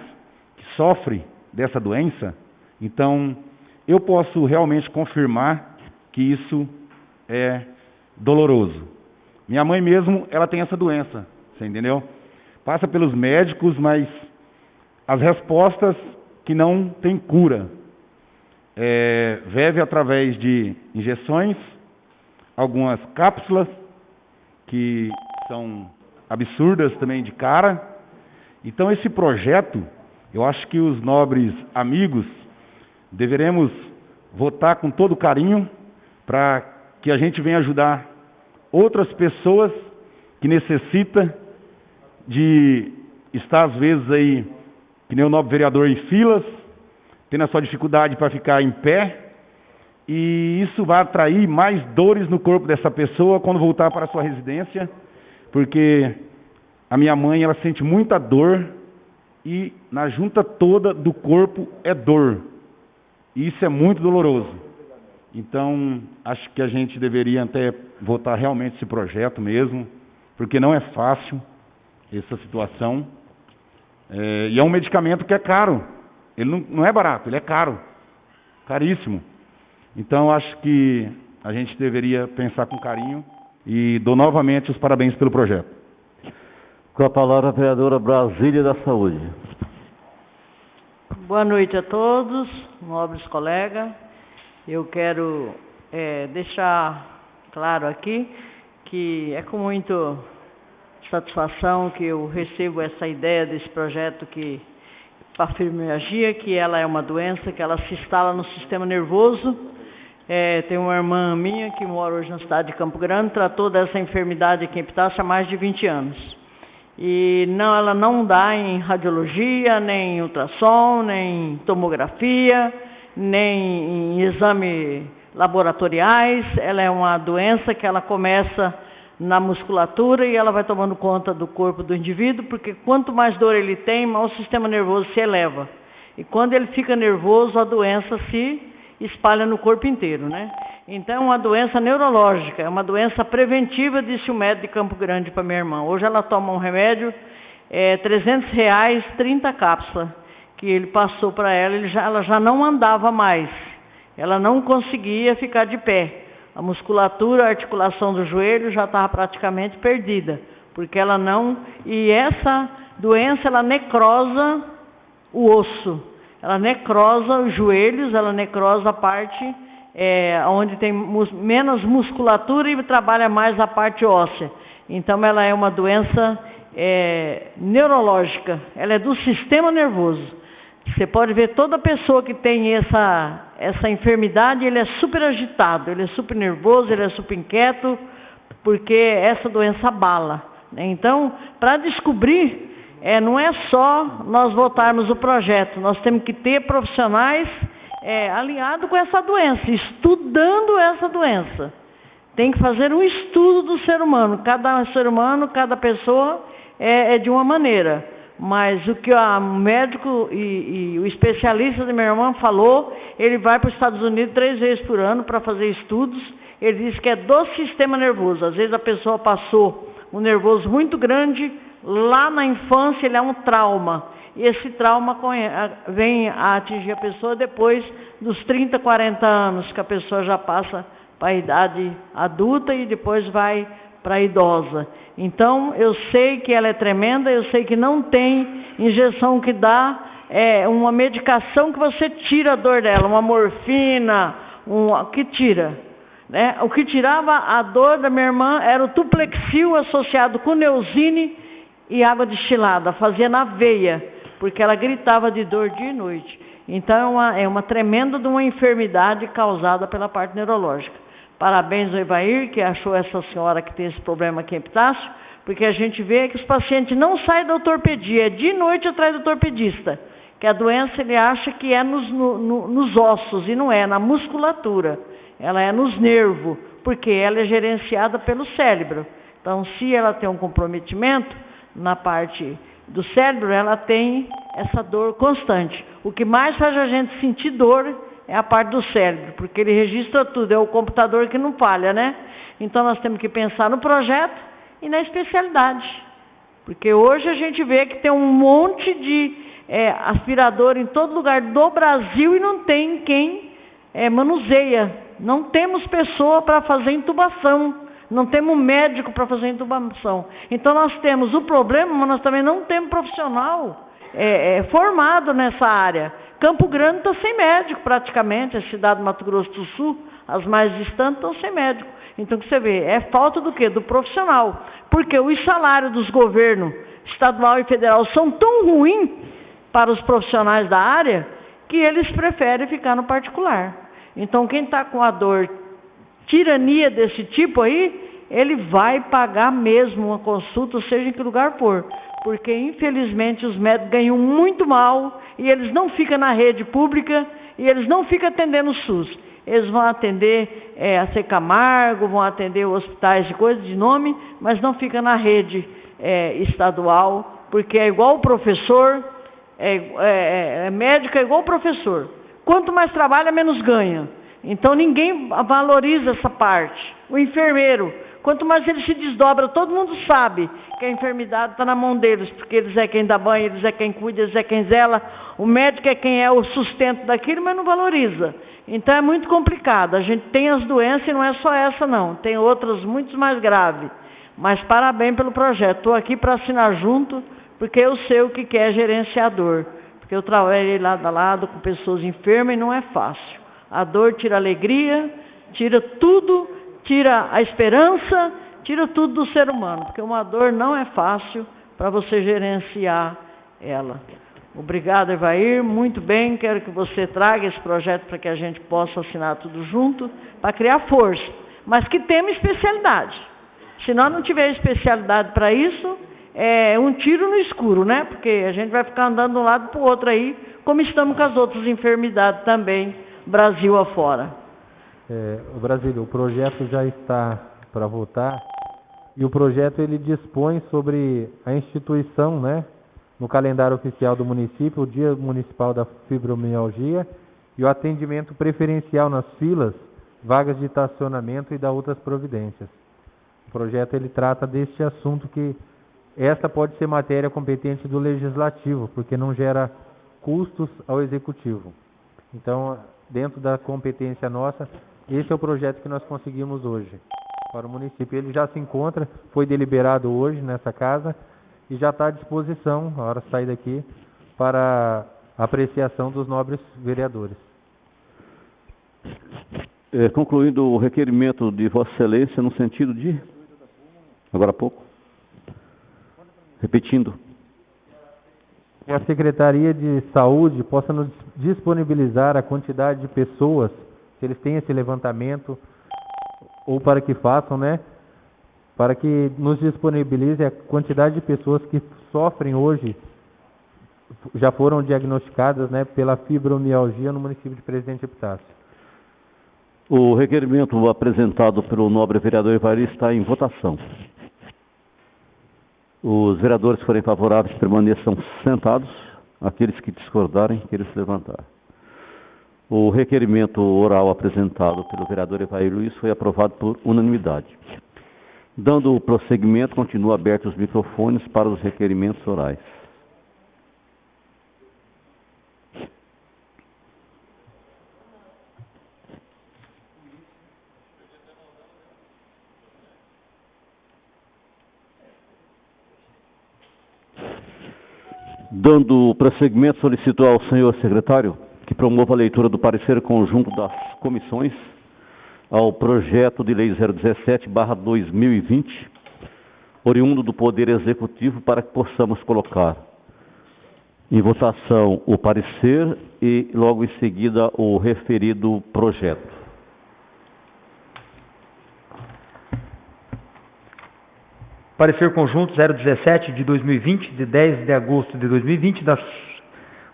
que sofrem dessa doença, então eu posso realmente confirmar que isso é doloroso. Minha mãe mesmo, ela tem essa doença, você entendeu? Passa pelos médicos, mas as respostas que não tem cura. Vive através de injeções, algumas cápsulas que são absurdas também de cara. Então esse projeto, eu acho que os nobres amigos deveremos votar com todo carinho para que a gente venha ajudar outras pessoas que necessitam de estar às vezes aí, que nem o nobre vereador, em filas, tendo a sua dificuldade para ficar em pé, e isso vai atrair mais dores no corpo dessa pessoa quando voltar para a sua residência, porque a minha mãe, ela sente muita dor, e na junta toda do corpo é dor, e isso é muito doloroso. Então, acho que a gente deveria até votar realmente esse projeto mesmo, porque não é fácil essa situação, e é um medicamento que é caro. Ele não é barato, ele é caro, caríssimo. Então, acho que a gente deveria pensar com carinho e dou novamente os parabéns pelo projeto. Com a palavra a vereadora Brasília da Saúde. Boa noite a todos, nobres colegas. Eu quero deixar claro aqui que é com muita satisfação que eu recebo essa ideia desse projeto que para a fibromialgia, que ela é uma doença que ela se instala no sistema nervoso. Tem uma irmã minha que mora hoje na cidade de Campo Grande, tratou dessa enfermidade aqui em Epitácio há mais de 20 anos. E ela não dá em radiologia, nem em ultrassom, nem em tomografia, nem em exames laboratoriais. Ela é uma doença que ela começa na musculatura e ela vai tomando conta do corpo do indivíduo, porque quanto mais dor ele tem, mais o sistema nervoso se eleva. E quando ele fica nervoso, a doença se espalha no corpo inteiro, né? Então, é uma doença neurológica, é uma doença preventiva, disse o médico de Campo Grande para minha irmã. Hoje ela toma um remédio, R$300, 30 cápsulas, que ele passou para ela, ela já não andava mais, ela não conseguia ficar de pé. A musculatura, a articulação do joelho já estava praticamente perdida, porque ela não... E essa doença, ela necrosa o osso, ela necrosa os joelhos, ela necrosa a parte onde tem menos musculatura e trabalha mais a parte óssea. Então, ela é uma doença neurológica, ela é do sistema nervoso. Você pode ver toda pessoa que tem essa enfermidade, ele é super agitado, ele é super nervoso, ele é super inquieto, porque essa doença abala, né? Então, para descobrir, não é só nós votarmos o projeto, nós temos que ter profissionais alinhados com essa doença, estudando essa doença. Tem que fazer um estudo do ser humano, cada ser humano, cada pessoa é de uma maneira. Mas o que o médico e o especialista da minha irmã falou, ele vai para os Estados Unidos 3 vezes por ano para fazer estudos. Ele diz que é do sistema nervoso. Às vezes a pessoa passou um nervoso muito grande, lá na infância ele é um trauma. E esse trauma vem a atingir a pessoa depois dos 30, 40 anos, que a pessoa já passa para a idade adulta e depois vai para a idosa. Então, eu sei que ela é tremenda, eu sei que não tem injeção que dá, uma medicação que você tira a dor dela, uma morfina, que tira. Né? O que tirava a dor da minha irmã era o Tuplexil associado com Neosine e água destilada, fazia na veia, porque ela gritava de dor dia e noite. Então, é uma tremenda de uma enfermidade causada pela parte neurológica. Parabéns ao Evair, que achou essa senhora que tem esse problema aqui em Epitácio, porque a gente vê que os pacientes não saem da ortopedia, é de noite atrás do ortopedista, que a doença ele acha que é nos ossos, e não é, na musculatura, ela é nos nervos, porque ela é gerenciada pelo cérebro. Então, se ela tem um comprometimento na parte do cérebro, ela tem essa dor constante. O que mais faz a gente sentir dor é a parte do cérebro, porque ele registra tudo, é o computador que não falha, né? Então, nós temos que pensar no projeto e na especialidade. Porque hoje a gente vê que tem um monte de aspirador em todo lugar do Brasil e não tem quem manuseia. Não temos pessoa para fazer intubação, não temos médico para fazer intubação. Então, nós temos o problema, mas nós também não temos profissional formado nessa área. Campo Grande está sem médico praticamente, a cidade do Mato Grosso do Sul, as mais distantes estão sem médico. Então, o que você vê? É falta do quê? Do profissional. Porque os salários dos governos estadual e federal são tão ruins para os profissionais da área que eles preferem ficar no particular. Então, quem está com a dor, tirania desse tipo aí, ele vai pagar mesmo uma consulta, seja em que lugar for. Porque, infelizmente, os médicos ganham muito mal e eles não ficam na rede pública e eles não ficam atendendo o SUS. Eles vão atender a C. Camargo, vão atender hospitais de coisa de nome, mas não ficam na rede estadual, porque é igual o professor, médico é igual o professor. Quanto mais trabalha, menos ganha. Então, ninguém valoriza essa parte. O enfermeiro, quanto mais ele se desdobra, todo mundo sabe que a enfermidade está na mão deles, porque eles é quem dá banho, eles é quem cuida, eles é quem zela. O médico é quem é o sustento daquilo, mas não valoriza. Então, é muito complicado. A gente tem as doenças e não é só essa, não. Tem outras muito mais graves. Mas parabéns pelo projeto. Estou aqui para assinar junto, porque eu sei o que é gerenciador. Porque eu trabalhei lado a lado com pessoas enfermas e não é fácil. A dor tira a alegria, tira tudo, tira a esperança, tira tudo do ser humano. Porque uma dor não é fácil para você gerenciar ela. Obrigado, Evair. Muito bem, quero que você traga esse projeto para que a gente possa assinar tudo junto, para criar força. Mas que tenha especialidade. Se nós não tiver especialidade para isso, é um tiro no escuro, né? Porque a gente vai ficar andando de um lado para o outro aí, como estamos com as outras enfermidades também, Brasil afora. O Brasília, o projeto já está para votar E o projeto ele dispõe sobre a instituição, né, no calendário oficial do município, o Dia Municipal da Fibromialgia e o atendimento preferencial nas filas, vagas de estacionamento e da outras providências. O projeto ele trata deste assunto que esta pode ser matéria competente do Legislativo, porque não gera custos ao Executivo. Então, dentro da competência nossa, esse é o projeto que nós conseguimos hoje para o município. Ele já se encontra, foi deliberado hoje nessa casa e já está à disposição, na hora de sair daqui, para apreciação dos nobres vereadores. Concluindo o requerimento de Vossa Excelência no sentido de... Agora há pouco. Repetindo. Que a Secretaria de Saúde possa nos disponibilizar a quantidade de pessoas, se eles têm esse levantamento, ou para que façam, né? Para que nos disponibilize a quantidade de pessoas que sofrem hoje, já foram diagnosticadas, né, pela fibromialgia no município de Presidente Epitácio. O requerimento apresentado pelo nobre vereador Ivair está em votação. Os vereadores que forem favoráveis permaneçam sentados. Aqueles que discordarem, queiram se levantar. O requerimento oral apresentado pelo vereador Ivair Luiz foi aprovado por unanimidade. Dando prosseguimento, continua abertos os microfones para os requerimentos orais. Dando prosseguimento, solicito ao senhor secretário que promova a leitura do parecer conjunto das comissões ao projeto de lei 017/2020, oriundo do Poder Executivo, para que possamos colocar em votação o parecer e logo em seguida o referido projeto. Parecer conjunto 017 de 2020, de 10 de agosto de 2020, das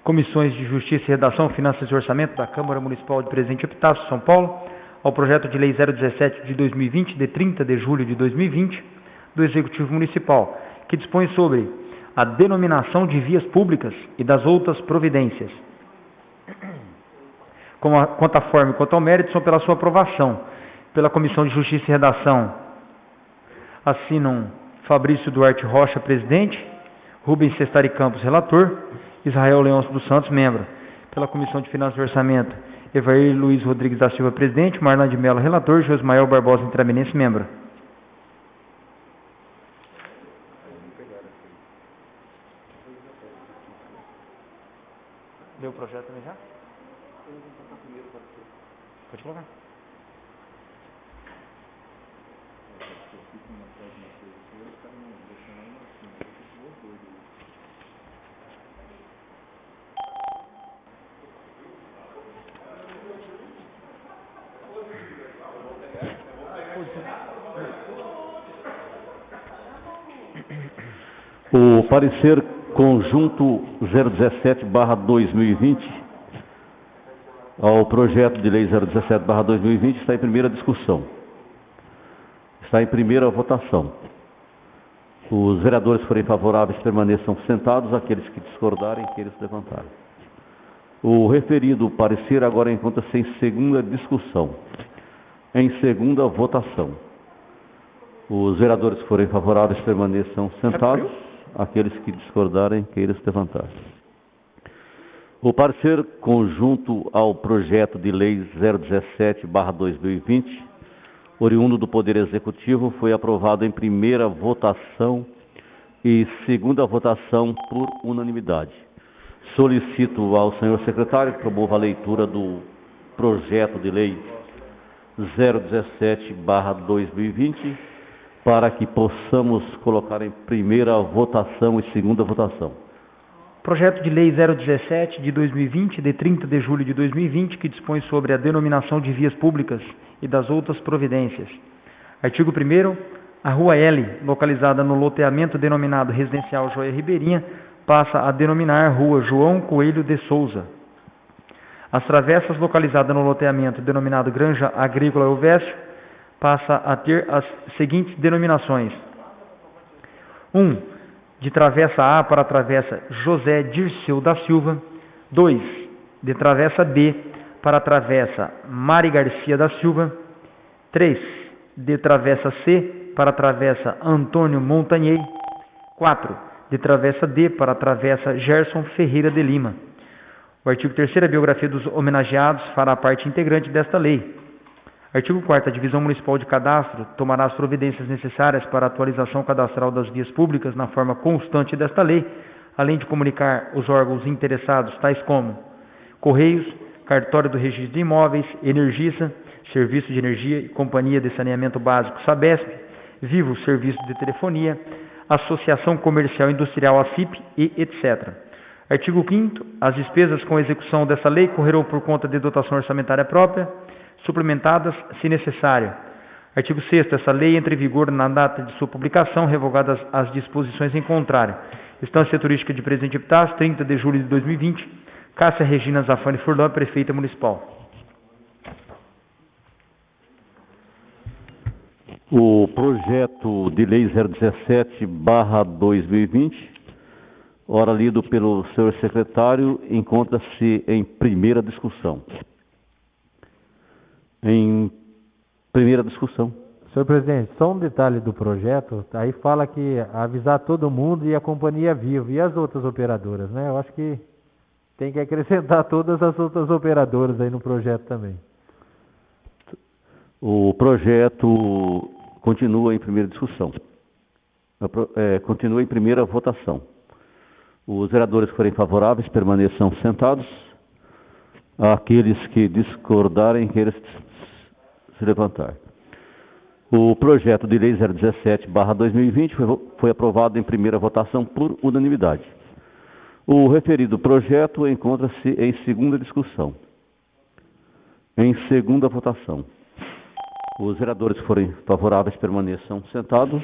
Comissões de Justiça e Redação, Finanças e Orçamento da Câmara Municipal de Presidente Epitácio, São Paulo, ao projeto de lei 017 de 2020, de 30 de julho de 2020, do Executivo Municipal, que dispõe sobre a denominação de vias públicas e das outras providências. Quanto à forma e quanto ao mérito, são pela sua aprovação. Pela Comissão de Justiça e Redação, assinam Fabrício Duarte Rocha, presidente, Rubens Sestari Campos, relator, Israel Leôncio dos Santos, membro. Pela Comissão de Finanças e Orçamento, Evair Luiz Rodrigues da Silva, presidente, Marlan de Mello, relator, Josmael Barbosa Intraminense, membro. Deu o projeto também já? Pode colocar. O parecer conjunto 017/2020 ao projeto de lei 017/2020 está em primeira discussão. Está em primeira votação. Os vereadores que forem favoráveis permaneçam sentados, aqueles que discordarem, queiram se levantar. O referido parecer agora encontra-se em segunda discussão, em segunda votação. Os vereadores que forem favoráveis permaneçam sentados, aqueles que discordarem, queiram se levantar. O parecer conjunto ao projeto de lei 017/2020, oriundo do Poder Executivo, foi aprovado em primeira votação e segunda votação por unanimidade. Solicito ao senhor secretário que promova a leitura do projeto de lei 017/2020, para que possamos colocar em primeira votação e segunda votação. Projeto de lei 017 de 2020, de 30 de julho de 2020, que dispõe sobre a denominação de vias públicas e das outras providências. Artigo 1º, a Rua L, localizada no loteamento denominado Residencial Joia Ribeirinha, passa a denominar Rua João Coelho de Souza. As travessas localizadas no loteamento denominado Granja Agrícola Elvésio passa a ter as seguintes denominações: 1. De travessa A para a travessa José Dirceu da Silva. 2. De travessa B para a travessa Mari Garcia da Silva. 3. De travessa C para a travessa Antônio Montanhei. 4. De travessa D para a travessa Gerson Ferreira de Lima. O artigo 3º, a biografia dos homenageados fará parte integrante desta lei. Artigo 4º, a Divisão Municipal de Cadastro tomará as providências necessárias para a atualização cadastral das vias públicas na forma constante desta lei, além de comunicar os órgãos interessados, tais como Correios, Cartório do Registro de Imóveis, Energisa, Serviço de Energia e Companhia de Saneamento Básico, Sabesp, Vivo Serviço de Telefonia, Associação Comercial Industrial, ACIP e etc. Artigo 5º, as despesas com a execução dessa lei correrão por conta de dotação orçamentária própria, suplementadas, se necessário. Artigo 6º, essa lei entra em vigor na data de sua publicação, revogadas as disposições em contrário. Estância Turística de Presidente Epitácio, 30 de julho de 2020. Cássia Regina Zafani Furlan, Prefeita Municipal. O projeto de lei 017/2020, ora lido pelo senhor secretário, encontra-se em primeira discussão. Em primeira discussão. Senhor presidente, só um detalhe do projeto, aí fala que avisar todo mundo e a companhia Vivo e as outras operadoras, né? Eu acho que tem que acrescentar todas as outras operadoras aí no projeto também. O projeto continua em primeira discussão. Continua em primeira votação. Os vereadores que forem favoráveis permaneçam sentados. Aqueles que discordarem, que eles se levantar. O projeto de lei 017/2020 foi aprovado em primeira votação por unanimidade. O referido projeto encontra-se em segunda discussão. Em segunda votação. Os vereadores que forem favoráveis permaneçam sentados.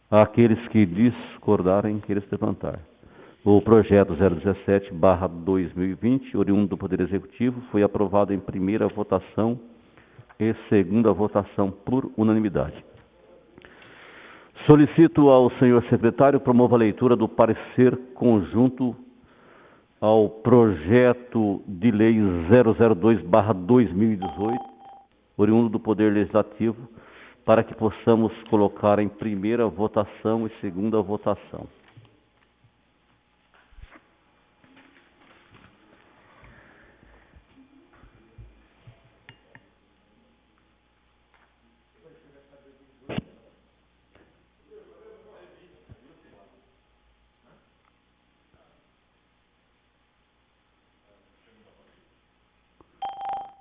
Aqueles que discordarem, que eles se levantar. O projeto 017/2020, oriundo do Poder Executivo, foi aprovado em primeira votação e segunda votação por unanimidade. Solicito ao senhor secretário promova a leitura do parecer conjunto ao projeto de lei 002/2018, oriundo do Poder Legislativo, para que possamos colocar em primeira votação e segunda votação.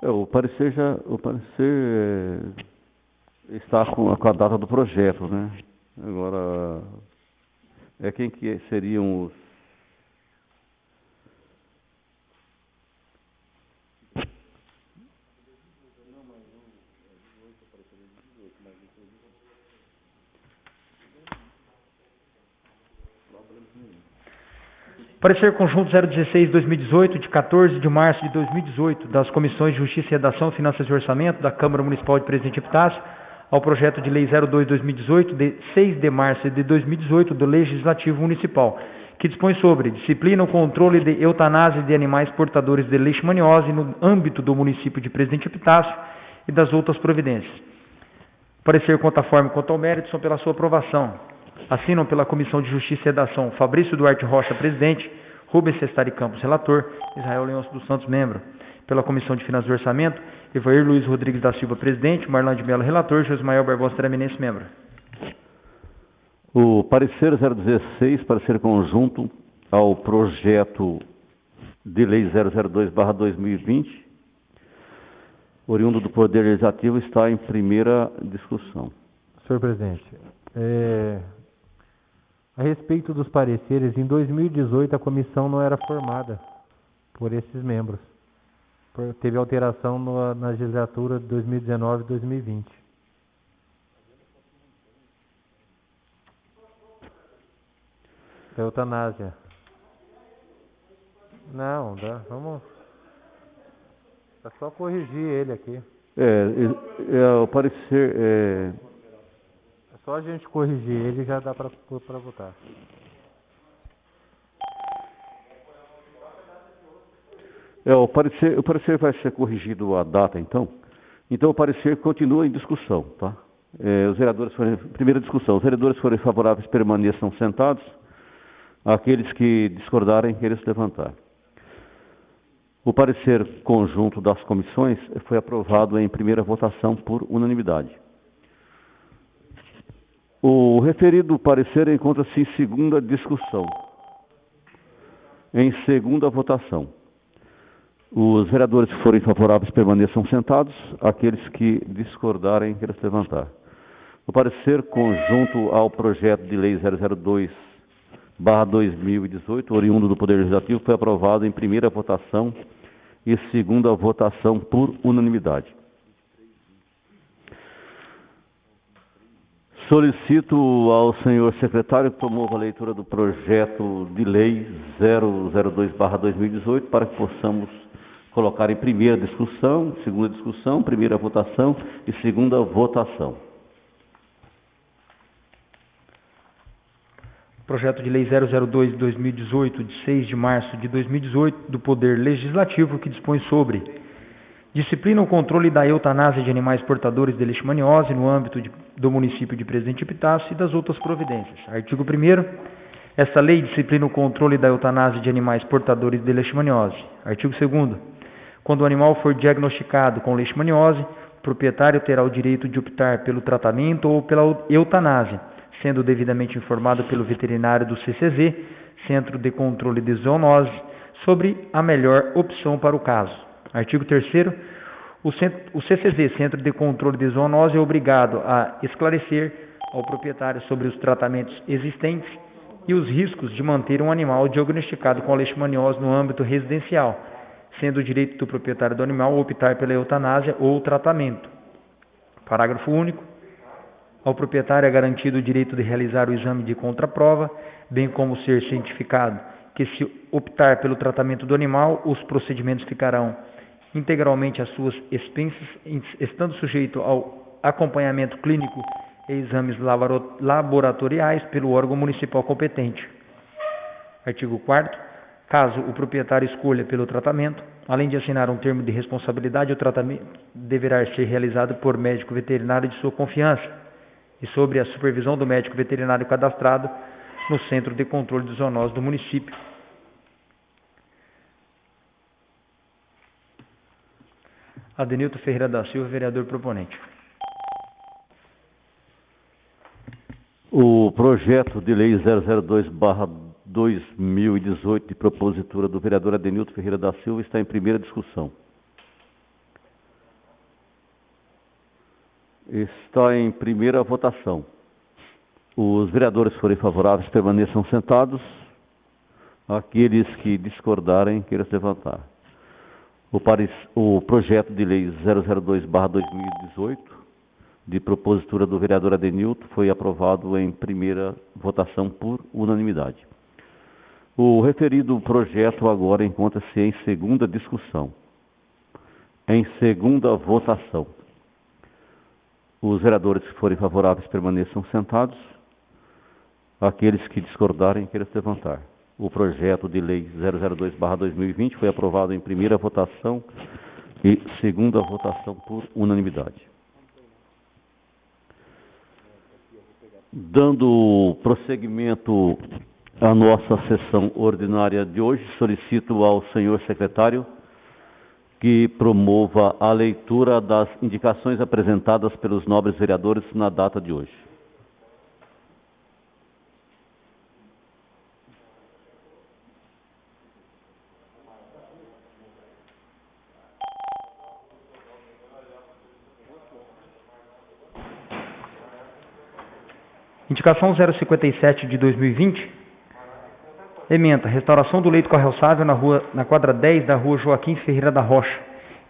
O parecer está com a data do projeto, né? Agora, quem que seriam os... Parecer conjunto 016/2018, de 14 de março de 2018, das Comissões de Justiça e Redação, Finanças e Orçamento, da Câmara Municipal de Presidente Epitácio, ao projeto de lei 02/2018, de 6 de março de 2018, do Legislativo Municipal, que dispõe sobre disciplina ou controle de eutanásia de animais portadores de leishmaniose no âmbito do município de Presidente Epitácio e das outras providências. Parecer quanto à forma e quanto ao mérito são pela sua aprovação. Assinam pela Comissão de Justiça e Redação Fabrício Duarte Rocha, presidente, Rubens Cestari Campos, relator, Israel Leôncio dos Santos, membro. Pela Comissão de Finanças e Orçamento, Evair Luiz Rodrigues da Silva, presidente, Marlon de Mello, relator, Josmael Barbosa Traminense, membro. O parecer 016, parecer conjunto ao projeto de lei 002/2020, oriundo do Poder Legislativo, está em primeira discussão. Senhor presidente, a respeito dos pareceres, em 2018 a comissão não era formada por esses membros. Teve alteração na legislatura de 2019 e 2020. Eutanásia. Não, vamos... É só corrigir ele aqui. O parecer... É Só a gente corrigir ele já dá para votar. O parecer vai ser corrigido a data, então. Então, o parecer continua em discussão, tá? Primeira discussão. Os vereadores forem favoráveis permaneçam sentados. Aqueles que discordarem, que eles levantar. O parecer conjunto das comissões foi aprovado em primeira votação por unanimidade. O referido parecer encontra-se em segunda discussão. Em segunda votação. Os vereadores que forem favoráveis permaneçam sentados. Aqueles que discordarem, que eles levantar. O parecer conjunto ao projeto de lei 002/2018, oriundo do Poder Legislativo, foi aprovado em primeira votação e segunda votação por unanimidade. Solicito ao senhor secretário que promova a leitura do projeto de lei 002/2018 para que possamos colocar em primeira discussão, segunda discussão, primeira votação e segunda votação. Projeto de Lei 002/2018, de 6 de março de 2018, do Poder Legislativo, que dispõe sobre disciplina ou controle da eutanásia de animais portadores de leishmaniose no âmbito do município de Presidente Epitácio e das outras providências. Artigo 1º. Esta lei disciplina o controle da eutanásia de animais portadores de leishmaniose. Artigo 2º. Quando o animal for diagnosticado com leishmaniose, o proprietário terá o direito de optar pelo tratamento ou pela eutanásia, sendo devidamente informado pelo veterinário do CCZ, Centro de Controle de Zoonose, sobre a melhor opção para o caso. Artigo 3º. O CCZ, Centro de Controle de Zoonose, é obrigado a esclarecer ao proprietário sobre os tratamentos existentes e os riscos de manter um animal diagnosticado com leishmaniose no âmbito residencial, sendo o direito do proprietário do animal optar pela eutanásia ou tratamento. Parágrafo único. Ao proprietário é garantido o direito de realizar o exame de contraprova, bem como ser cientificado que, se optar pelo tratamento do animal, os procedimentos ficarão integralmente às suas expensas, estando sujeito ao acompanhamento clínico e exames laboratoriais pelo órgão municipal competente. Artigo 4º. Caso o proprietário escolha pelo tratamento, além de assinar um termo de responsabilidade, o tratamento deverá ser realizado por médico veterinário de sua confiança e sobre a supervisão do médico veterinário cadastrado no Centro de Controle de Zoonose do município. Adenilton Ferreira da Silva, vereador proponente. O projeto de lei 002/2018, de propositura do vereador Adenilton Ferreira da Silva, está em primeira discussão. Está em primeira votação. Os vereadores que forem favoráveis permaneçam sentados. Aqueles que discordarem, queiram se levantar. O projeto de lei 002/2018, de propositura do vereador Adenilton, foi aprovado em primeira votação por unanimidade. O referido projeto agora encontra-se em segunda discussão. Em segunda votação. Os vereadores que forem favoráveis permaneçam sentados. Aqueles que discordarem, queiram se levantar. O projeto de lei 002/2020 foi aprovado em primeira votação e segunda votação por unanimidade. Dando prosseguimento à nossa sessão ordinária de hoje, solicito ao senhor secretário que promova a leitura das indicações apresentadas pelos nobres vereadores na data de hoje. Indicação 057 de 2020. Ementa: restauração do leito carroçável na quadra 10 da rua Joaquim Ferreira da Rocha.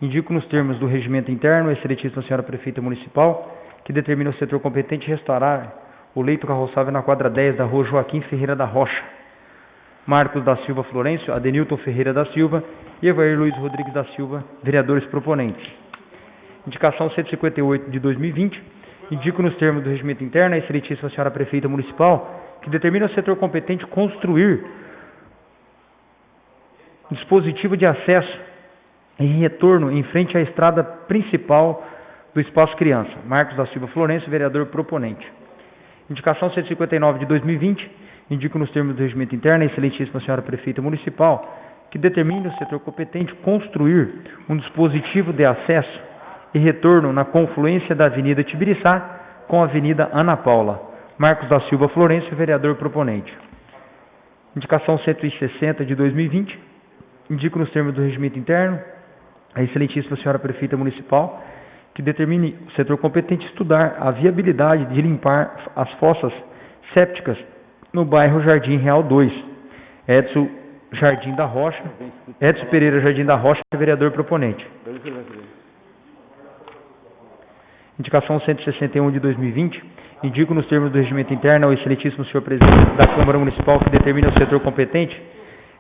Indico nos termos do regimento interno, excelentíssima senhora prefeita municipal, que determina o setor competente restaurar o leito carroçável na quadra 10 da rua Joaquim Ferreira da Rocha. Marcos da Silva Florencio, Adenilton Ferreira da Silva e Evair Luiz Rodrigues da Silva, vereadores proponentes. Indicação 158 de 2020. Indico nos termos do regimento interno a excelentíssima senhora prefeita municipal que determina ao setor competente construir um dispositivo de acesso e retorno em frente à estrada principal do Espaço Criança. Marcos da Silva Florencio, vereador proponente. Indicação 159 de 2020, indico nos termos do regimento interno a excelentíssima senhora prefeita municipal que determine o setor competente construir um dispositivo de acesso e retorno na confluência da Avenida Tibiriçá com a Avenida Ana Paula. Marcos da Silva Florencio, vereador proponente. Indicação 160 de 2020, indico nos termos do regimento interno a excelentíssima senhora prefeita municipal que determine o setor competente estudar a viabilidade de limpar as fossas sépticas no bairro Jardim Real 2. Edson Pereira Jardim da Rocha, vereador proponente. Indicação 161 de 2020, indico nos termos do regimento interno ao excelentíssimo senhor presidente da Câmara Municipal que determina o setor competente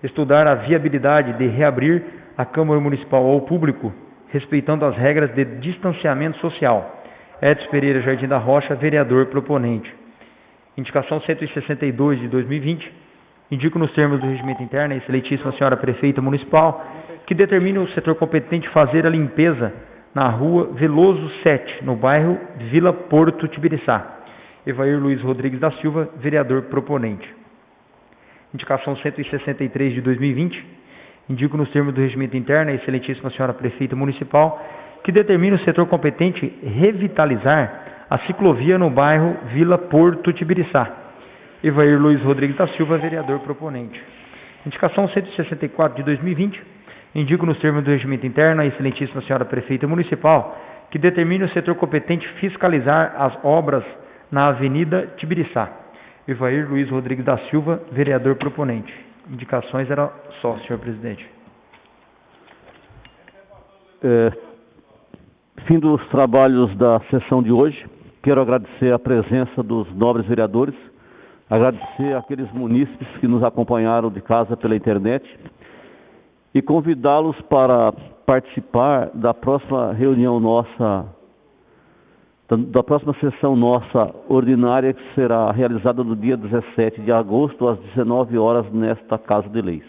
estudar a viabilidade de reabrir a Câmara Municipal ao público, respeitando as regras de distanciamento social. Edson Pereira Jardim da Rocha, vereador proponente. Indicação 162 de 2020, indico nos termos do regimento interno a excelentíssima senhora prefeita municipal que determine o setor competente fazer a limpeza na rua Veloso 7, no bairro Vila Porto Tibiriçá. Evair Luiz Rodrigues da Silva, vereador proponente. Indicação 163 de 2020, indico nos termos do regimento interno a excelentíssima senhora prefeita municipal que determine o setor competente revitalizar a ciclovia no bairro Vila Porto Tibiriçá. Evair Luiz Rodrigues da Silva, vereador proponente. Indicação 164 de 2020, indico nos termos do regimento interno a excelentíssima senhora prefeita municipal que determine o setor competente fiscalizar as obras na Avenida Tibiriçá. Evair Luiz Rodrigues da Silva, vereador proponente. Indicações era só, senhor presidente. Fim dos trabalhos da sessão de hoje. Quero agradecer a presença dos nobres vereadores, agradecer àqueles munícipes que nos acompanharam de casa pela internet e convidá-los para participar da próxima reunião nossa, da próxima sessão nossa ordinária, que será realizada no dia 17 de agosto, às 19 horas, nesta Casa de Leis.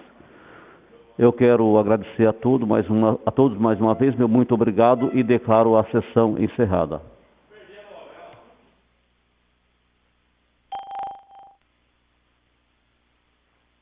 Eu quero agradecer a todos mais uma vez, meu muito obrigado, e declaro a sessão encerrada.